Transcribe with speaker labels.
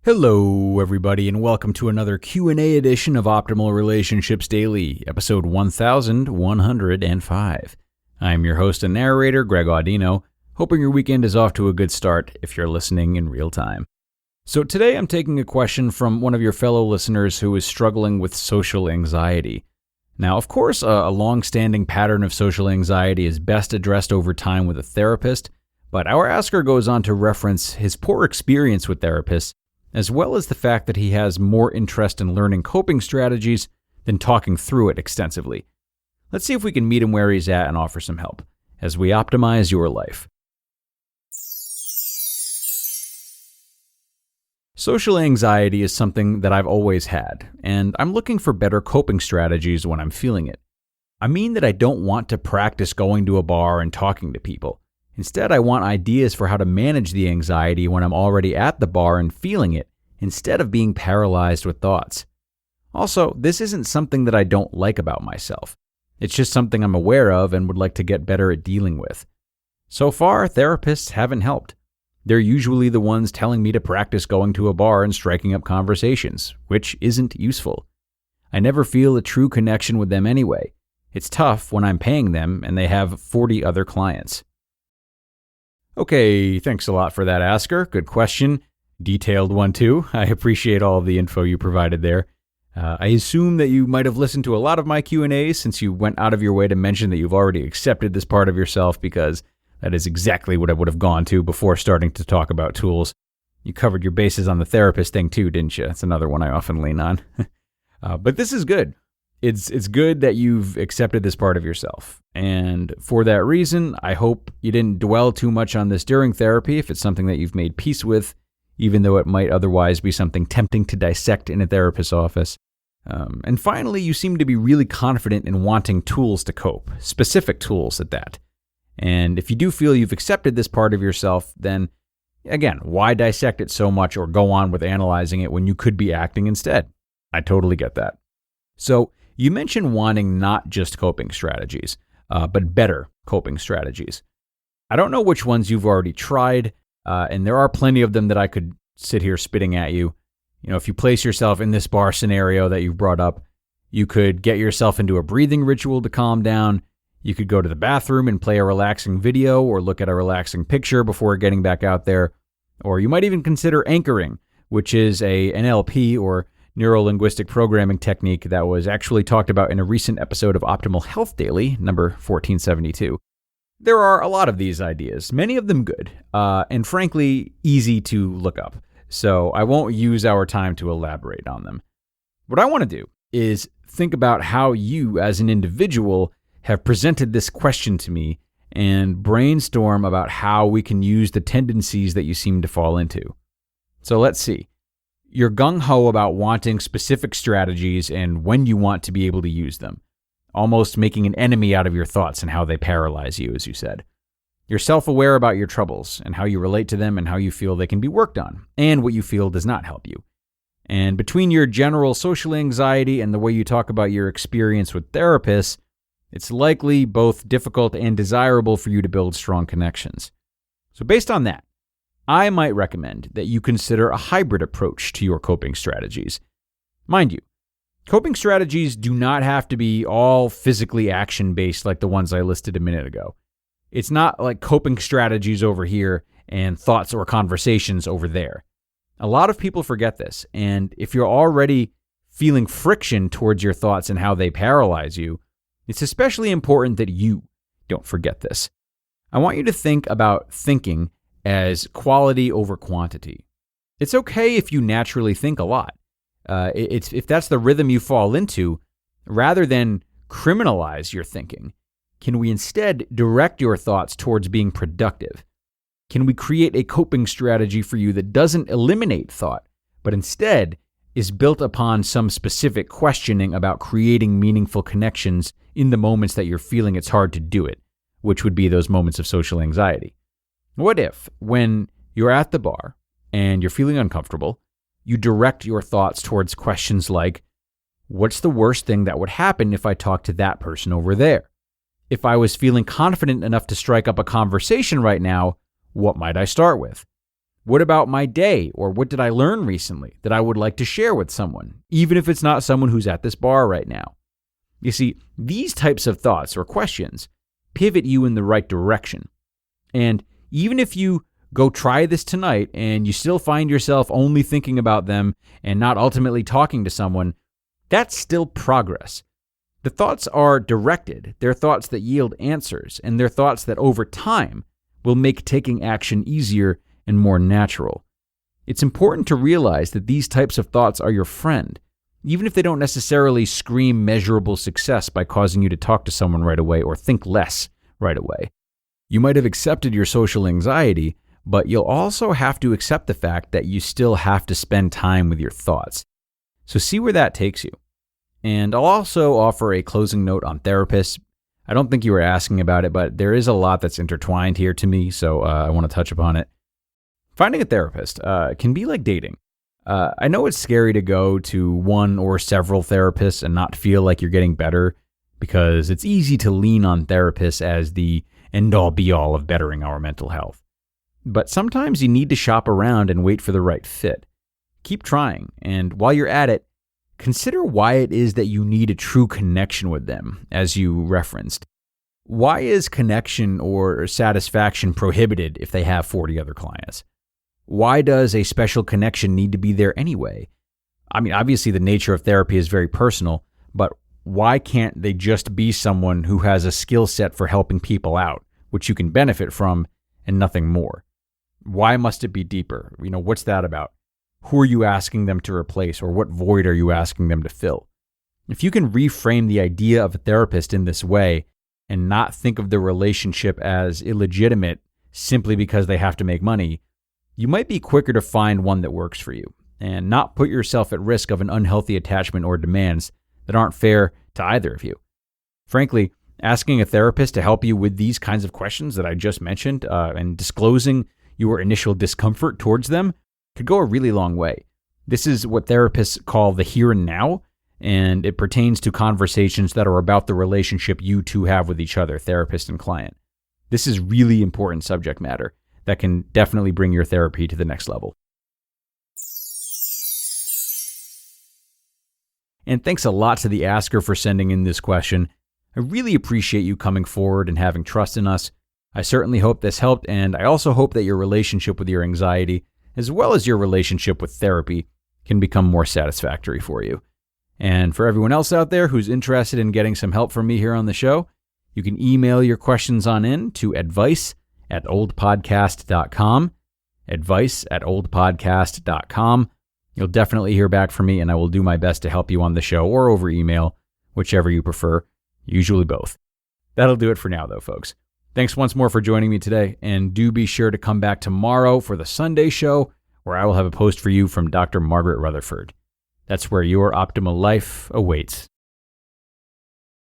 Speaker 1: Hello, everybody, and welcome to another Q&A edition of Optimal Relationships Daily, episode 1105. I'm your host and narrator, Greg Audino, hoping your weekend is off to a good start if you're listening in real time. So today I'm taking a question from one of your fellow listeners who is struggling with social anxiety. Now, of course, a long-standing pattern of social anxiety is best addressed over time with a therapist, but our asker goes on to reference his poor experience with therapists, as well as the fact that he has more interest in learning coping strategies than talking through it extensively. Let's see if we can meet him where he's at and offer some help as we optimize your life. Social anxiety is something that I've always had, and I'm looking for better coping strategies when I'm feeling it. I mean that I don't want to practice going to a bar and talking to people. Instead, I want ideas for how to manage the anxiety when I'm already at the bar and feeling it, instead of being paralyzed with thoughts. Also, this isn't something that I don't like about myself. It's just something I'm aware of and would like to get better at dealing with. So far, therapists haven't helped. They're usually the ones telling me to practice going to a bar and striking up conversations, which isn't useful. I never feel a true connection with them anyway. It's tough when I'm paying them and they have 40 other clients. Okay, thanks a lot for that, asker. Good question. Detailed one, too. I appreciate all of the info you provided there. I assume that you might have listened to a lot of my Q&As since you went out of your way to mention that you've already accepted this part of yourself, because that is exactly what I would have gone to before starting to talk about tools. You covered your bases on the therapist thing, too, didn't you? That's another one I often lean on. But this is good. It's good that you've accepted this part of yourself. And for that reason, I hope you didn't dwell too much on this during therapy if it's something that you've made peace with, even though it might otherwise be something tempting to dissect in a therapist's office. And finally, you seem to be really confident in wanting tools to cope, specific tools at that. And if you do feel you've accepted this part of yourself, then, again, why dissect it so much or go on with analyzing it when you could be acting instead? I totally get that. So, you mentioned wanting not just coping strategies, but better coping strategies. I don't know which ones you've already tried, and there are plenty of them that I could sit here spitting at you. You know, if you place yourself in this bar scenario that you've brought up, you could get yourself into a breathing ritual to calm down. You could go to the bathroom and play a relaxing video or look at a relaxing picture before getting back out there. Or you might even consider anchoring, which is a NLP or neuro-linguistic programming technique that was actually talked about in a recent episode of Optimal Health Daily, number 1472. There are a lot of these ideas, many of them good, and frankly, easy to look up. So I won't use our time to elaborate on them. What I want to do is think about how you, as an individual, have presented this question to me and brainstorm about how we can use the tendencies that you seem to fall into. So let's see. You're gung-ho about wanting specific strategies and when you want to be able to use them, almost making an enemy out of your thoughts and how they paralyze you, as you said. You're self-aware about your troubles and how you relate to them and how you feel they can be worked on, and what you feel does not help you. And between your general social anxiety and the way you talk about your experience with therapists, it's likely both difficult and desirable for you to build strong connections. So based on that, I might recommend that you consider a hybrid approach to your coping strategies. Mind you, coping strategies do not have to be all physically action-based like the ones I listed a minute ago. It's not like coping strategies over here and thoughts or conversations over there. A lot of people forget this, and if you're already feeling friction towards your thoughts and how they paralyze you, it's especially important that you don't forget this. I want you to think about thinking as quality over quantity. It's okay if you naturally think a lot. If that's the rhythm you fall into, rather than criminalize your thinking, can we instead direct your thoughts towards being productive? Can we create a coping strategy for you that doesn't eliminate thought, but instead is built upon some specific questioning about creating meaningful connections in the moments that you're feeling it's hard to do it, which would be those moments of social anxiety? What if, when you're at the bar and you're feeling uncomfortable, you direct your thoughts towards questions like, what's the worst thing that would happen if I talked to that person over there? If I was feeling confident enough to strike up a conversation right now, what might I start with? What about my day? Or what did I learn recently that I would like to share with someone, even if it's not someone who's at this bar right now? You see, these types of thoughts or questions pivot you in the right direction. And even if you go try this tonight and you still find yourself only thinking about them and not ultimately talking to someone, that's still progress. The thoughts are directed. They're thoughts that yield answers, and they're thoughts that over time will make taking action easier and more natural. It's important to realize that these types of thoughts are your friend, even if they don't necessarily scream measurable success by causing you to talk to someone right away or think less right away. You might have accepted your social anxiety, but you'll also have to accept the fact that you still have to spend time with your thoughts. So see where that takes you. And I'll also offer a closing note on therapists. I don't think you were asking about it, but there is a lot that's intertwined here to me, so I want to touch upon it. Finding a therapist can be like dating. I know it's scary to go to one or several therapists and not feel like you're getting better, because it's easy to lean on therapists as the end-all be-all of bettering our mental health. But sometimes you need to shop around and wait for the right fit. Keep trying, and while you're at it, consider why it is that you need a true connection with them, as you referenced. Why is connection or satisfaction prohibited if they have 40 other clients? Why does a special connection need to be there anyway? I mean, obviously the nature of therapy is very personal, but why can't they just be someone who has a skill set for helping people out, which you can benefit from, and nothing more? Why must it be deeper? What's that about? Who are you asking them to replace, or what void are you asking them to fill? If you can reframe the idea of a therapist in this way and not think of the relationship as illegitimate simply because they have to make money, you might be quicker to find one that works for you and not put yourself at risk of an unhealthy attachment or demands that aren't fair to either of you. Frankly, asking a therapist to help you with these kinds of questions that I just mentioned and disclosing your initial discomfort towards them could go a really long way. This is what therapists call the here and now, and it pertains to conversations that are about the relationship you two have with each other, therapist and client. This is really important subject matter that can definitely bring your therapy to the next level. And thanks a lot to the asker for sending in this question. I really appreciate you coming forward and having trust in us. I certainly hope this helped, and I also hope that your relationship with your anxiety, as well as your relationship with therapy, can become more satisfactory for you. And for everyone else out there who's interested in getting some help from me here on the show, you can email your questions on in to advice@oldpodcast.com, advice@oldpodcast.com. You'll definitely hear back from me, and I will do my best to help you on the show or over email, whichever you prefer, usually both. That'll do it for now, though, folks. Thanks once more for joining me today, and do be sure to come back tomorrow for the Sunday show, where I will have a post for you from Dr. Margaret Rutherford. That's where your optimal life awaits.